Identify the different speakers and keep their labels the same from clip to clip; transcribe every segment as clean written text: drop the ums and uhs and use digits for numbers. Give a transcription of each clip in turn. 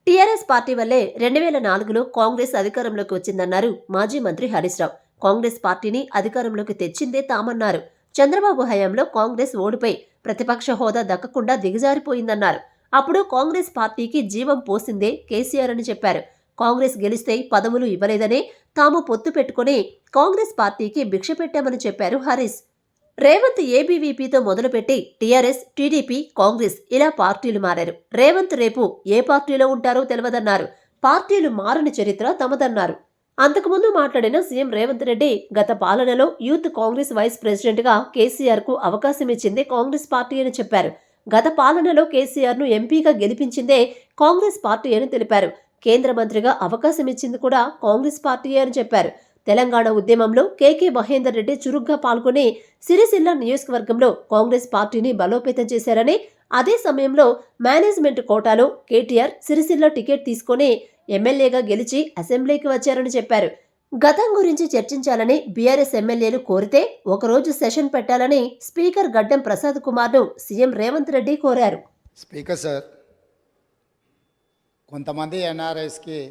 Speaker 1: TRS party వల్లే 2004లో కాంగ్రెస్ అధికారంలోకి వచ్చిందన్నారు మాజీ మంత్రి హరీష్ రావు. కాంగ్రెస్ పార్టీని అధికారంలోకి తెచ్చిందే తామన్నారు. చంద్రబాబు హయాంలో కాంగ్రెస్ ఓడిపోయి ప్రతిపక్ష హోదా దక్కకుండా దిగజారిపోయిందన్నారు. అప్పుడు కాంగ్రెస్ పార్టీకి జీవం పోసిందే కేసీఆర్ అని చెప్పారు. కాంగ్రెస్ గెలిస్తే పదవులు ఇవ్వలేదనే తాము పొత్తు పెట్టుకుని కాంగ్రెస్ పార్టీకి భిక్ష పెట్టామని చెప్పారు హరీష్. రేవంత్ ఏబీవీపీతో మొదలుపెట్టి టీఆర్ఎస్, టీడీపీ, కాంగ్రెస్ ఇలా పార్టీలు మారారు. రేవంత్ రేపు ఏ పార్టీలో ఉంటారో తెలియదన్నారు. పార్టీలు మారని చరిత్ర తమదన్నారు. అంతకుముందు మాట్లాడిన సీఎం రేవంత్ రెడ్డి గత పాలనలో యూత్ కాంగ్రెస్ వైస్ ప్రెసిడెంట్గా కేసీఆర్కు అవకాశం ఇచ్చిందే కాంగ్రెస్ పార్టీ అని చెప్పారు. గత పాలనలో కేసీఆర్ను ఎంపీగా గెలిపించిందే కాంగ్రెస్ పార్టీ అని తెలిపారు. కేంద్ర మంత్రిగా అవకాశం ఇచ్చింది కూడా కాంగ్రెస్ పార్టీయే అని చెప్పారు. తెలంగాణ ఉద్యమంలో కేకే మహేందర్ రెడ్డి చురుగ్గా పాల్గొని సిరిసిల్ల నియోజకవర్గంలో కాంగ్రెస్ పార్టీని బలోపేతం చేశారని, అదే సమయంలో మేనేజ్మెంట్ కోటాలో కేటీఆర్ సిరిసిల్ల టికెట్ తీసుకుని ఎమ్మెల్యేగా గెలిచి అసెంబ్లీకి వచ్చారని చెప్పారు. గతం గురించి చర్చించాలని బీఆర్ఎస్ ఎమ్మెల్యేలు కోరితే ఒకరోజు సెషన్ పెట్టాలని స్పీకర్ గడ్డం ప్రసాద్ కుమార్ను సీఎం రేవంత్ రెడ్డి కోరారు.
Speaker 2: స్పీకర్ సార్, కొంతమంది ఎన్ఆర్ఐస్కి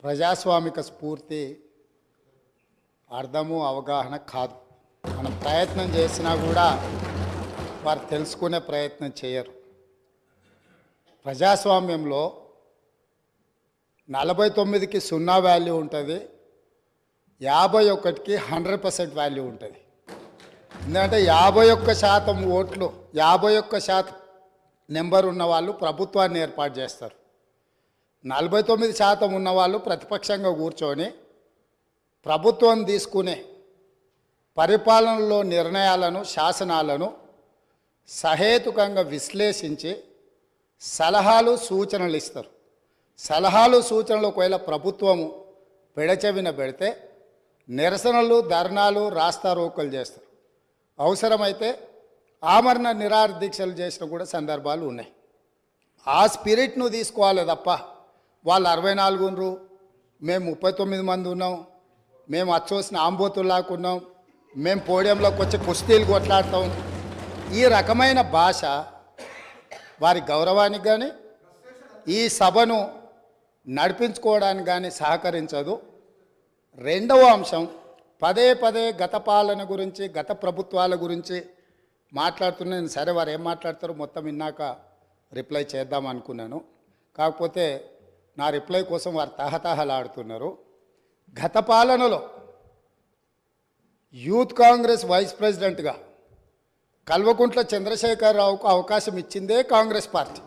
Speaker 2: ప్రజాస్వామిక స్ఫూర్తి అర్థము అవగాహన కాదు. మనం ప్రయత్నం చేసినా కూడా వారు తెలుసుకునే ప్రయత్నం చేయరు. ప్రజాస్వామ్యంలో 49కి 0 వాల్యూ ఉంటుంది, 51కి 100% వాల్యూ ఉంటుంది. ఎందుకంటే 51% ఓట్లు, 51% నెంబర్ ఉన్న వాళ్ళు ప్రభుత్వాన్ని ఏర్పాటు చేస్తారు. 49% ఉన్నవాళ్ళు ప్రతిపక్షంగా కూర్చొని ప్రభుత్వం తీసుకునే పరిపాలనలో నిర్ణయాలను, శాసనాలను సహేతుకంగా విశ్లేషించి సలహాలు, సూచనలు ఇస్తారు. సలహాలు, సూచనలు ఒకవేళ ప్రభుత్వము పెడచెవిన పెడితే నిరసనలు, ధర్నాలు, రాస్తారోకలు చేస్తారు. అవసరమైతే ఆమరణ నిరాహార దీక్షలు చేసిన కూడా సందర్భాలు ఉన్నాయి. ఆ స్పిరిట్ను తీసుకోవాలి తప్ప వాళ్ళు 64 ఉన్నారు, మేము 39 మంది ఉన్నాం, మేము అచ్చోసిన ఆంబోతుల్లాకున్నాం, మేము పోడియంలోకి వచ్చి కుస్తీలు కొట్లాడతాం, ఈ రకమైన భాష వారి గౌరవానికి కానీ ఈ సభను నడిపించుకోవడానికి కానీ సహకరించదు. రెండవ అంశం, పదే పదే గత పాలన గురించి, గత ప్రభుత్వాల గురించి మాట్లాడుతున్నాను. సరే, వారు ఏం మాట్లాడతారో మొత్తం విన్నాక రిప్లై చేద్దాం అనుకున్నాను. కాకపోతే నా రిప్లై కోసం వారు తహతహలాడుతున్నారు. గత పాలనలో యూత్ కాంగ్రెస్ వైస్ ప్రెసిడెంట్గా కల్వకుంట్ల చంద్రశేఖరరావుకు అవకాశం ఇచ్చిందే కాంగ్రెస్ పార్టీ.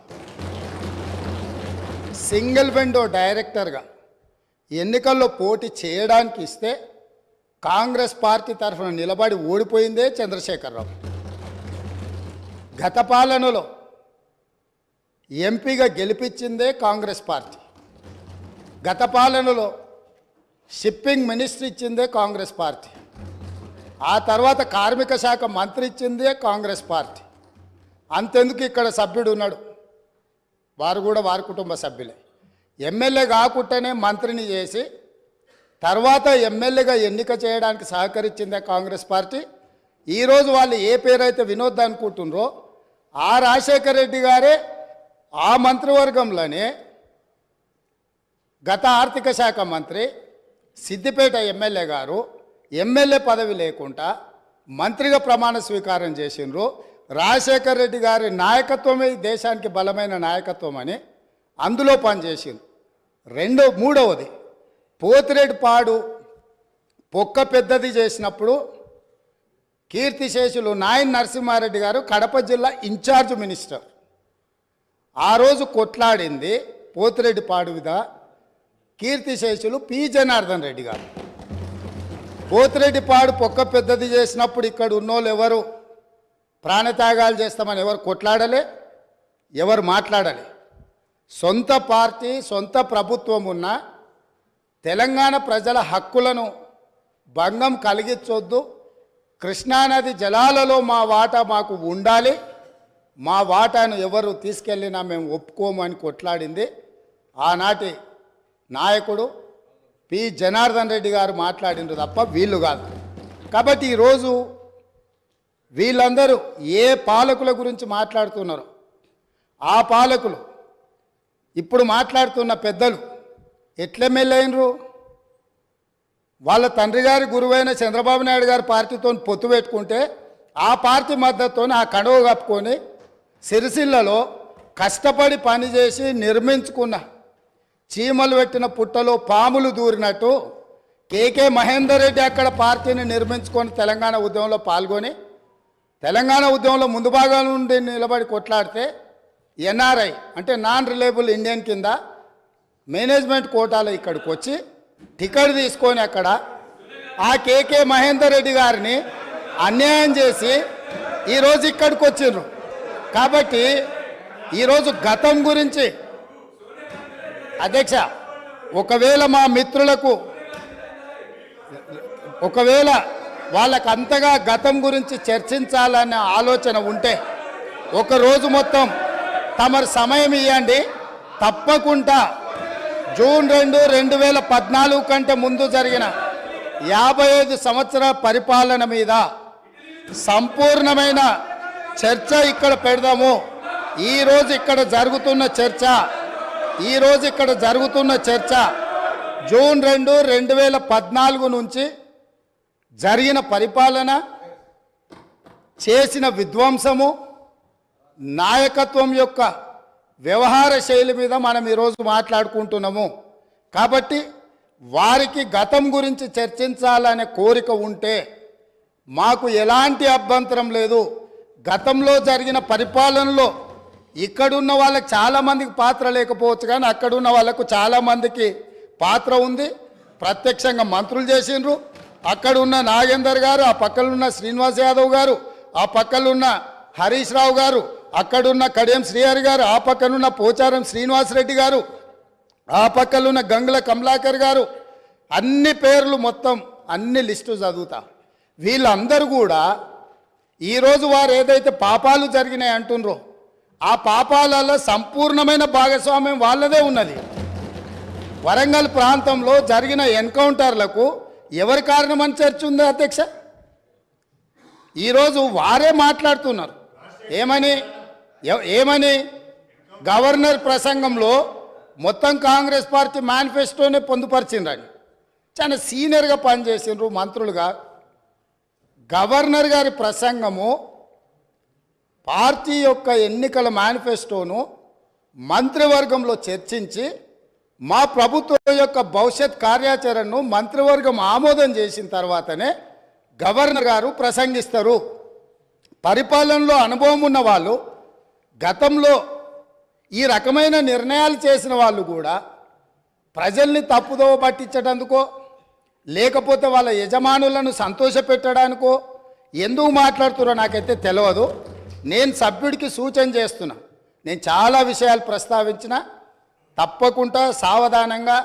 Speaker 2: సింగిల్ విండో డైరెక్టర్గా ఎన్నికల్లో పోటీ చేయడానికి ఇస్తే కాంగ్రెస్ పార్టీ తరఫున నిలబడి ఓడిపోయిందే చంద్రశేఖరరావు. గత పాలనలో ఎంపీగా గెలిపించిందే కాంగ్రెస్ పార్టీ. గత పాలనలో షిప్పింగ్ మినిస్టర్ ఇచ్చిందే కాంగ్రెస్ పార్టీ. ఆ తర్వాత కార్మిక శాఖ మంత్రి ఇచ్చిందే కాంగ్రెస్ పార్టీ. అంతెందుకు, ఇక్కడ సభ్యుడు ఉన్నాడు, వారు కూడా వారి కుటుంబ సభ్యులే. ఎమ్మెల్యే కాకుండానే మంత్రిని చేసి తర్వాత ఎమ్మెల్యేగా ఎన్నిక చేయడానికి సహకరించిందే కాంగ్రెస్ పార్టీ. ఈరోజు వాళ్ళు ఏ పేరైతే వినోద్ అనుకుంటున్నారో ఆ రాజశేఖర రెడ్డి గారే ఆ మంత్రివర్గంలోనే గత ఆర్థిక శాఖ మంత్రి, సిద్దిపేట ఎమ్మెల్యే గారు ఎమ్మెల్యే పదవి లేకుండా మంత్రిగా ప్రమాణ స్వీకారం చేసినారు. రాజశేఖర రెడ్డి గారి నాయకత్వమే దేశానికి బలమైన నాయకత్వం అని అందులో పనిచేసింది. మూడవది, పోతిరెడ్డిపాడు పొక్క పెద్దది చేసినప్పుడు కీర్తిశేషులు నాయన్ నరసింహారెడ్డి గారు కడప జిల్లా ఇన్ఛార్జ్ మినిస్టర్. ఆ రోజు కొట్లాడింది పోతిరెడ్డిపాడు మీద కీర్తిశేషులు పి జనార్దన్ రెడ్డి గారు. పోతిరెడ్డిపాడు పొక్క పెద్దది చేసినప్పుడు ఇక్కడ ఉన్నోళ్ళు ఎవరు ప్రాణత్యాగాలు చేస్తామని ఎవరు కొట్లాడలే, ఎవరు మాట్లాడలే. సొంత పార్టీ, సొంత ప్రభుత్వం ఉన్న తెలంగాణ ప్రజల హక్కులను భంగం కలిగించొద్దు, కృష్ణానది జలాలలో మా వాటా మాకు ఉండాలి, మా వాటాను ఎవరు తీసుకెళ్ళినా మేము ఒప్పుకోమని కొట్లాడింది ఆనాటి నాయకుడు పి జనార్దన్ రెడ్డి గారు మాట్లాడినారు తప్ప వీళ్ళు కాదు. కాబట్టి ఈరోజు వీళ్ళందరూ ఏ పాలకుల గురించి మాట్లాడుతున్నారో ఆ పాలకులు ఇప్పుడు మాట్లాడుతున్న పెద్దలు ఎట్లెమ్మెల్యేనరు? వాళ్ళ తండ్రి గారి గురువైన చంద్రబాబు నాయుడు గారి పార్టీతో పొత్తు పెట్టుకుంటే ఆ పార్టీ మద్దతుతో ఆ కండువ కప్పుకొని సిరిసిల్లలో కష్టపడి పనిచేసి నిర్మించుకున్న చీమలు పెట్టిన పుట్టలో పాములు దూరినట్టు కేకే మహేందర్ రెడ్డి అక్కడ పార్టీని నిర్మించుకొని తెలంగాణ ఉద్యమంలో పాల్గొని తెలంగాణ ఉద్యమంలో ముందు భాగం నుండి నిలబడి కొట్లాడితే ఎన్ఆర్ఐ అంటే నాన్ రిలయబుల్ ఇండియన్ కింద మేనేజ్మెంట్ కోటాలో ఇక్కడికి వచ్చి టికెట్ తీసుకొని అక్కడ ఆ కేకే మహేందర్ రెడ్డి గారిని అన్యాయం చేసి ఈరోజు ఇక్కడికి వచ్చిండ్రు. కాబట్టి ఈరోజు గతం గురించి అధ్యక్ష, ఒకవేళ మా మిత్రులకు వాళ్ళకు అంతగా గతం గురించి చర్చించాలనే ఆలోచన ఉంటే ఒకరోజు మొత్తం తమరు సమయం ఇవ్వండి. తప్పకుండా జూన్ 2, 2014 కంటే ముందు జరిగిన 55 సంవత్సరాల పరిపాలన మీద సంపూర్ణమైన చర్చ ఇక్కడ పెడదాము. ఈరోజు ఇక్కడ జరుగుతున్న చర్చ జూన్ 2, 2014 నుంచి జరిగిన పరిపాలన, చేసిన విధ్వంసము, నాయకత్వం యొక్క వ్యవహార శైలి మీద మనం ఈరోజు మాట్లాడుకుంటున్నాము. కాబట్టి వారికి గతం గురించి చర్చించాలనే కోరిక ఉంటే మాకు ఎలాంటి అభ్యంతరం లేదు. గతంలో జరిగిన పరిపాలనలో ఇక్కడున్న వాళ్ళకి చాలామందికి పాత్ర లేకపోవచ్చు, కానీ అక్కడున్న వాళ్ళకు చాలామందికి పాత్ర ఉంది. ప్రత్యక్షంగా మంత్రులు చేసిండ్రు. అక్కడున్న నాగేందర్ గారు, ఆ పక్కనున్న శ్రీనివాస్ యాదవ్ గారు, ఆ పక్కనున్న హరీష్ రావు గారు, అక్కడున్న కడియం శ్రీహరి గారు, ఆ పక్కనున్న పోచారం శ్రీనివాసరెడ్డి గారు, ఆ పక్కనున్న గంగుల కమలాకర్ గారు, అన్ని పేర్లు మొత్తం అన్ని లిస్టు చదువుతా. వీళ్ళందరూ కూడా ఈరోజు వారు ఏదైతే పాపాలు జరిగినాయి అంటుండ్రో ఆ పాపాలలో సంపూర్ణమైన భాగస్వామ్యం వాళ్ళదే ఉన్నది. వరంగల్ ప్రాంతంలో జరిగిన ఎన్కౌంటర్లకు ఎవరి కారణమని చర్చ ఉంది అధ్యక్ష? ఈరోజు వారే మాట్లాడుతున్నారు. ఏమని గవర్నర్ ప్రసంగంలో మొత్తం కాంగ్రెస్ పార్టీ మేనిఫెస్టోనే పొందుపరిచిండ్రని చాలా సీనియర్గా పనిచేసిండ్రు మంత్రులుగా. గవర్నర్ గారి ప్రసంగము పార్టీ యొక్క ఎన్నికల మేనిఫెస్టోను మంత్రివర్గంలో చర్చించి మా ప్రభుత్వం యొక్క భవిష్యత్ కార్యాచరణను మంత్రివర్గం ఆమోదం చేసిన తర్వాతనే గవర్నర్ గారు ప్రసంగిస్తారు. పరిపాలనలో అనుభవం ఉన్న వాళ్ళు, గతంలో ఈ రకమైన నిర్ణయాలు చేసిన వాళ్ళు కూడా ప్రజల్ని తప్పుదోవ పట్టించడానికో లేకపోతే వాళ్ళ యజమానులను సంతోషపెట్టడానికో ఎందుకు మాట్లాడుతున్నారో నాకైతే తెలియదు. నేను సభ్యుడికి సూచన చేస్తున్నా. నేను చాలా విషయాలు ప్రస్తావించిన, తప్పకుండా సావధానంగా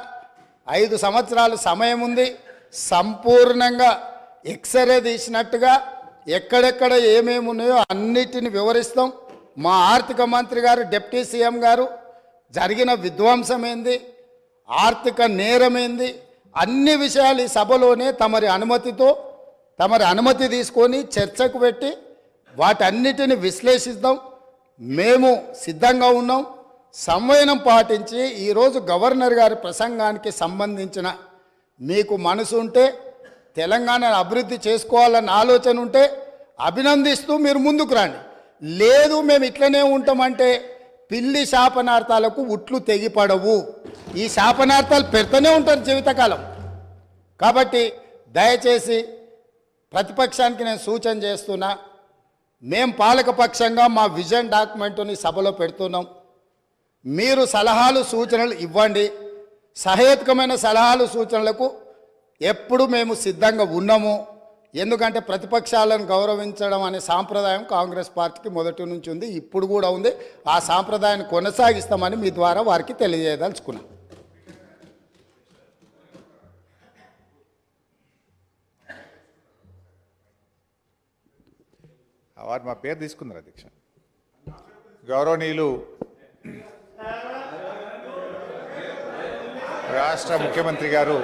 Speaker 2: 5 సంవత్సరాలు సమయం ఉంది. సంపూర్ణంగా ఎక్స్రే తీసినట్టుగా ఎక్కడెక్కడ ఏమేమి ఉన్నాయో అన్నిటిని వివరిస్తాం. మా ఆర్థిక మంత్రి గారు, డిప్యూటీ సీఎం గారు జరిగిన విధ్వంసం ఏంది, ఆర్థిక నేరమేంది, అన్ని విషయాలు ఈ సభలోనే తమరి అనుమతి తీసుకొని చర్చకు పెట్టి వాటన్నిటిని విశ్లేషిద్దాం. మేము సిద్ధంగా ఉన్నాం. సంవయనం పాటించి ఈరోజు గవర్నర్ గారి ప్రసంగానికి సంబంధించిన మీకు మనసు ఉంటే, తెలంగాణను అభివృద్ధి చేసుకోవాలన్న ఆలోచన ఉంటే అభినందిస్తూ మీరు ముందుకు రండి. లేదు మేము ఇట్లనే ఉంటామంటే పిల్లి శాపనార్థాలకు ఉట్లు తెగిపడవు. ఈ శాపనార్థాలు పెడుతూనే ఉంటారు జీవితకాలం. కాబట్టి దయచేసి ప్రతిపక్షానికి నేను సూచన చేస్తున్నా, మేం పాలకపక్షంగా మా విజన్ డాక్యుమెంటుని సభలో పెడుతున్నాం. మీరు సలహాలు సూచనలు ఇవ్వండి. సహేతుకమైన సలహాలు సూచనలకు ఎప్పుడు మేము సిద్ధంగా ఉన్నాము. ఎందుకంటే ప్రతిపక్షాలను గౌరవించడం అనే సాంప్రదాయం కాంగ్రెస్ పార్టీకి మొదటి నుంచి ఉంది, ఇప్పుడు కూడా ఉంది. ఆ సాంప్రదాయాన్ని కొనసాగిస్తామని మీ ద్వారా వారికి తెలియజేయదలుచుకున్నాం.
Speaker 3: వారు మా పేరు తీసుకున్నారు అధ్యక్ష. గౌరవనీయులు రాష్ట్ర ముఖ్యమంత్రి గారు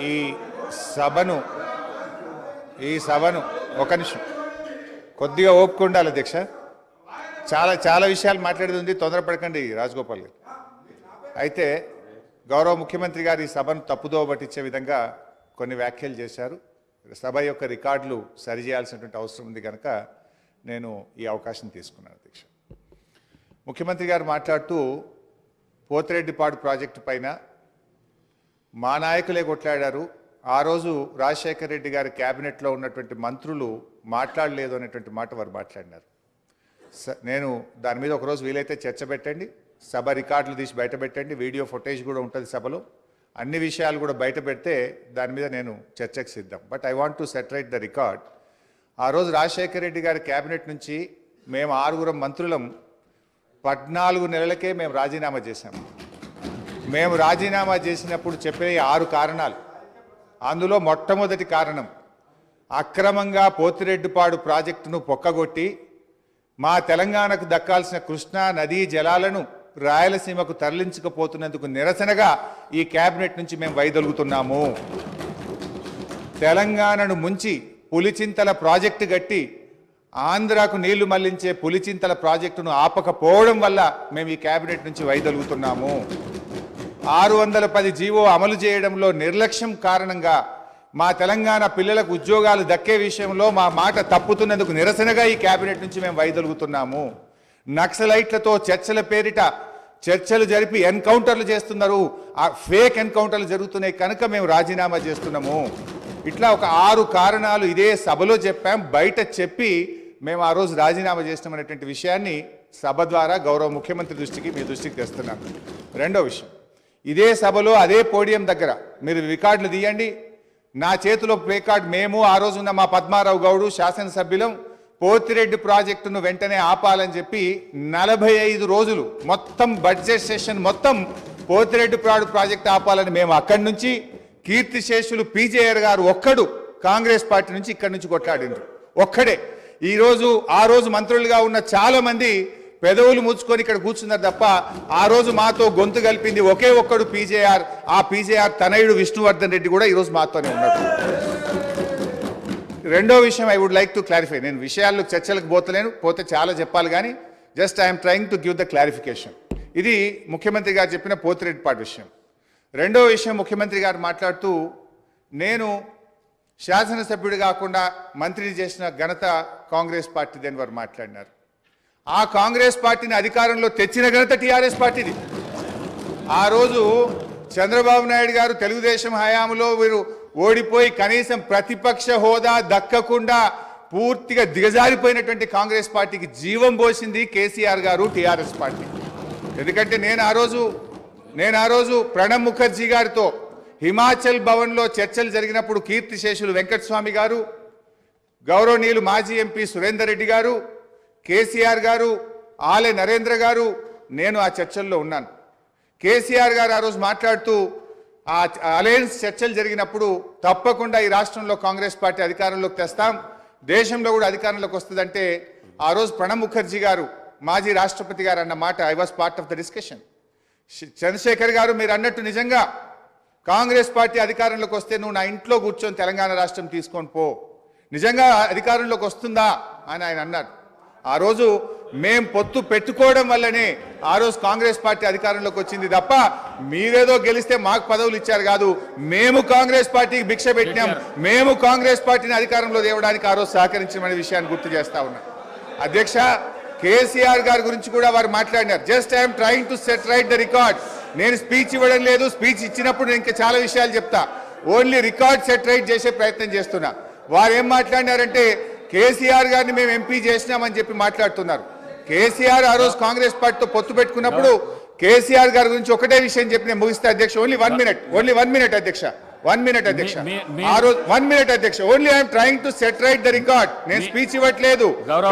Speaker 3: ఈ సభను ఒక నిమిషం కొద్దిగా ఓపిక ఉండాలి అధ్యక్ష. చాలా విషయాలు మాట్లాడేది ఉంది, తొందరపడకండి రాజగోపాల్ గారు. అయితే గౌరవ ముఖ్యమంత్రి గారు ఈ సభను తప్పుదోవ పట్టించే విధంగా కొన్ని వ్యాఖ్యలు చేశారు. సభ యొక్క రికార్డులు సరిచేయాల్సినటువంటి అవసరం ఉంది కనుక నేను ఈ అవకాశం తీసుకున్నాను అధ్యక్ష. ముఖ్యమంత్రి గారు మాట్లాడుతూ పోతిరెడ్డిపాడు ప్రాజెక్టు పైన మా నాయకులే కొట్లాడారు, ఆ రోజు రాజశేఖర రెడ్డి గారి క్యాబినెట్లో ఉన్నటువంటి మంత్రులు మాట్లాడలేదు అనేటువంటి మాట వారు మాట్లాడినారు. నేను దాని మీద ఒకరోజు వీలైతే చర్చ పెట్టండి, సభ రికార్డులు తీసి బయట పెట్టండి, వీడియో ఫుటేజ్ కూడా ఉంటుంది సభలో, అన్ని విషయాలు కూడా బయట పెడితే దాని మీద నేను చర్చకు సిద్ధం. But I want to reiterate the record. ఆ రోజు రాజశేఖర రెడ్డి గారి క్యాబినెట్ నుంచి మేము 6 మంత్రులం 14 నెలలకే మేము రాజీనామా చేశాము. మేము రాజీనామా చేసినప్పుడు చెప్పే 6 కారణాలు, అందులో మొట్టమొదటి కారణం అక్రమంగా పోతిరెడ్డిపాడు ప్రాజెక్టును పొక్కగొట్టి మా తెలంగాణకు దక్కాల్సిన కృష్ణా నదీ జలాలను రాయలసీమకు తరలించకపోతున్నందుకు నిరసనగా ఈ క్యాబినెట్ నుంచి మేము వైదొలుగుతున్నాము. తెలంగాణను ముంచి పులిచింతల ప్రాజెక్టు గట్టి ఆంధ్రాకు నీళ్లు మళ్లించే పులిచింతల ప్రాజెక్టును ఆపకపోవడం వల్ల మేము ఈ క్యాబినెట్ నుంచి వైదొలుగుతున్నాము. 610 జీవో అమలు చేయడంలో నిర్లక్ష్యం కారణంగా మా తెలంగాణ పిల్లలకు ఉద్యోగాలు దక్కే విషయంలో మా మాట తప్పుతున్నందుకు నిరసనగా ఈ క్యాబినెట్ నుంచి మేము వైదొలుగుతున్నాము. నక్సలైట్లతో చర్చల పేరిట చర్చలు జరిపి ఎన్కౌంటర్లు చేస్తున్నారు, ఆ ఫేక్ ఎన్కౌంటర్లు జరుగుతున్నాయి కనుక మేము రాజీనామా చేస్తున్నాము. ఇట్లా ఒక 6 కారణాలు ఇదే సభలో చెప్పాం, బయట చెప్పి మేము ఆ రోజు రాజీనామా చేస్తామనేటువంటి విషయాన్ని సభ ద్వారా గౌరవ ముఖ్యమంత్రి దృష్టికి మీ దృష్టికి తెస్తున్నాను. రెండో విషయం, ఇదే సభలో అదే పోడియం దగ్గర మీరు రికార్డులు తీయండి, నా చేతిలో ప్లే కార్డ్, మేము ఆ రోజు ఉన్న మా పద్మారావు గౌడు శాసనసభ్యులం పోతిరెడ్డి ప్రాజెక్టును వెంటనే ఆపాలని చెప్పి 45 రోజులు మొత్తం బడ్జెట్ సెషన్ మొత్తం పోతిరెడ్డి ప్రాజెక్టు ఆపాలని మేము అక్కడి నుంచి, కీర్తిశేషులు పీజేఆర్ గారు ఒక్కడు కాంగ్రెస్ పార్టీ నుంచి ఇక్కడి నుంచి కొట్లాడిండ్రు ఒక్కడే. ఆ రోజు మంత్రులుగా ఉన్న చాలా మంది పెదవులు ముచ్చుకొని ఇక్కడ కూర్చున్నారు తప్ప ఆ రోజు మాతో గొంతు కలిపింది ఒకే ఒక్కడు పీజేఆర్. ఆ పీజేఆర్ తనయుడు విష్ణువర్ధన్ రెడ్డి కూడా ఈరోజు మాతోనే ఉన్నాడు. రెండో విషయం I would like to clarify. నేను విషయాల్లో చర్చలకు పోతే చాలా చెప్పాలి కానీ just I'm trying to give the clarification. ఇది ముఖ్యమంత్రి గారు చెప్పిన పోతిరెడ్డిపాడు విషయం. రెండో విషయం, ముఖ్యమంత్రి గారు మాట్లాడుతూ నేను శాసనసభ్యుడు కాకుండా మంత్రి చేసిన ఘనత కాంగ్రెస్ పార్టీది అని వారు మాట్లాడినారు. ఆ కాంగ్రెస్ పార్టీని అధికారంలో తెచ్చిన ఘనత టీఆర్ఎస్ పార్టీది. ఆ రోజు చంద్రబాబు నాయుడు గారు తెలుగుదేశం హయాంలో వీరు ఓడిపోయి కనీసం ప్రతిపక్ష హోదా దక్కకుండా పూర్తిగా దిగజారిపోయినటువంటి కాంగ్రెస్ పార్టీకి జీవం పోసింది కేసీఆర్ గారు, టీఆర్ఎస్ పార్టీ. ఎందుకంటే నేను ఆ రోజు ప్రణబ్ ముఖర్జీ గారితో హిమాచల్ భవన్లో చర్చలు జరిగినప్పుడు కీర్తిశేషులు వెంకటస్వామి గారు, గౌరవనీయులు మాజీ ఎంపీ సురేందర్ రెడ్డి గారు, కేసీఆర్ గారు, ఆలే నరేంద్ర గారు, నేను ఆ చర్చల్లో ఉన్నాను. కేసీఆర్ గారు ఆ రోజు మాట్లాడుతూ ఆ అలయన్స్ చర్చలు జరిగినప్పుడు తప్పకుండా ఈ రాష్ట్రంలో కాంగ్రెస్ పార్టీ అధికారంలోకి తెస్తాం, దేశంలో కూడా అధికారంలోకి వస్తుందంటే ఆ రోజు ప్రణబ్ ముఖర్జీ గారు మాజీ రాష్ట్రపతి గారు అన్న మాట I was part of the discussion. Chandrashekar గారు మీరు అన్నట్టు నిజంగా కాంగ్రెస్ పార్టీ అధికారంలోకి వస్తే నువ్వు నా ఇంట్లో కూర్చొని తెలంగాణ రాష్ట్రం తీసుకొని పో, నిజంగా అధికారంలోకి వస్తుందా అని ఆయన అన్నారు. ఆ రోజు మేం పొత్తు పెట్టుకోవడం వల్లనే ఆ రోజు కాంగ్రెస్ పార్టీ అధికారంలోకి వచ్చింది తప్ప మీరేదో గెలిస్తే మాకు పదవులు ఇచ్చారు కాదు. మేము కాంగ్రెస్ పార్టీకి భిక్ష పెట్టినాం, మేము కాంగ్రెస్ పార్టీని అధికారంలో తేవడానికి ఆ రోజు సహకరించమనే విషయాన్ని గుర్తు చేస్తా ఉన్నా. అధ్యక్ష, కేసీఆర్ గారి గురించి కూడా వారు మాట్లాడినారు. Just I'm trying to set right the record. నేను స్పీచ్ ఇవ్వడం లేదు, స్పీచ్ ఇచ్చినప్పుడు నేను ఇంకా చాలా విషయాలు చెప్తా, ఓన్లీ రికార్డ్ సెట్ రైట్ చేసే ప్రయత్నం చేస్తున్నా. వారు ఏం మాట్లాడినారంటే కేసీఆర్ గారిని మేము ఎంపీ చేసినామని చెప్పి మాట్లాడుతున్నారు. కేసీఆర్ ఆ రోజు కాంగ్రెస్ పార్టీతో పొత్తు పెట్టుకున్నప్పుడు కేసీఆర్ గారి గురించి ఒకటే విషయం చెప్పి నేను ముగిస్తే అధ్యక్ష, ఓన్లీ 1 మినిట్ అధ్యక్ష, 1 మినిట్ అధ్యక్ష, ఆ రోజు 1 మినిట్ అధ్యక్ష, only I'm trying to set right the record. నేను స్పీచ్ ఇవ్వట్లేదు,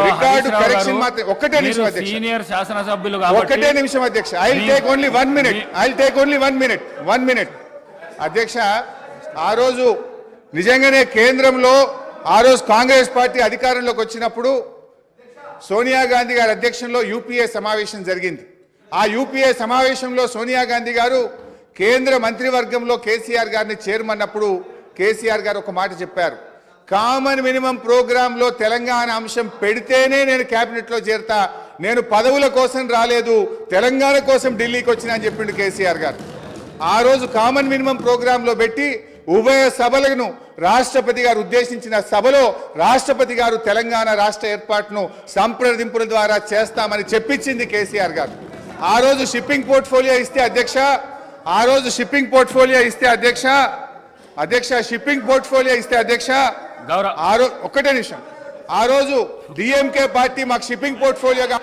Speaker 3: రికార్డు కరెక్షన్ మాత్రం. ఒక్కటే నిమిషం అధ్యక్ష,
Speaker 4: సీనియర్ శాసనసభ్యులు
Speaker 2: ఒక్కటే నిమిషం అధ్యక్ష, I will take only 1 minute, I will take only 1 minute అధ్యక్ష. ఆ రోజు నిజంగానే కేంద్రంలో ఆ రోజు కాంగ్రెస్ పార్టీ అధికారంలోకి వచ్చినప్పుడు సోనియా గాంధీ గారి అధ్యక్షంలో యూపీఏ సమావేశం జరిగింది. ఆ యూపీఏ సమావేశంలో సోనియా గాంధీ గారు కేంద్ర మంత్రివర్గంలో కేసీఆర్ గారిని చేరమన్నప్పుడు కేసీఆర్ గారు ఒక మాట చెప్పారు, కామన్ మినిమం ప్రోగ్రాంలో తెలంగాణ అంశం పెడితేనే నేను క్యాబినెట్లో చేరతా,
Speaker 3: నేను పదవుల కోసం రాలేదు, తెలంగాణ కోసం ఢిల్లీకి వచ్చినా అని చెప్పిండు కేసీఆర్ గారు. ఆ రోజు కామన్ మినిమం ప్రోగ్రాంలో పెట్టి ఉభయ సభలను రాష్ట్రపతి గారు ఉద్దేశించిన సభలో రాష్ట్రపతి గారు తెలంగాణ రాష్ట్ర ఏర్పాటును సంప్రదింపుల ద్వారా చేస్తామని చెప్పించింది కేసీఆర్ గారు. ఆ రోజు షిప్పింగ్ పోర్ట్ఫోలియో ఇస్తే అధ్యక్ష, ఆ రోజు షిప్పింగ్ పోర్ట్ఫోలియో ఇస్తే అధ్యక్ష షిప్పింగ్ పోర్ట్ఫోలియో ఇస్తే అధ్యక్ష ఒక్కటే నిమిషం, ఆ రోజు డిఎంకే పార్టీ మాకు షిప్పింగ్ పోర్ట్ఫోలియోగా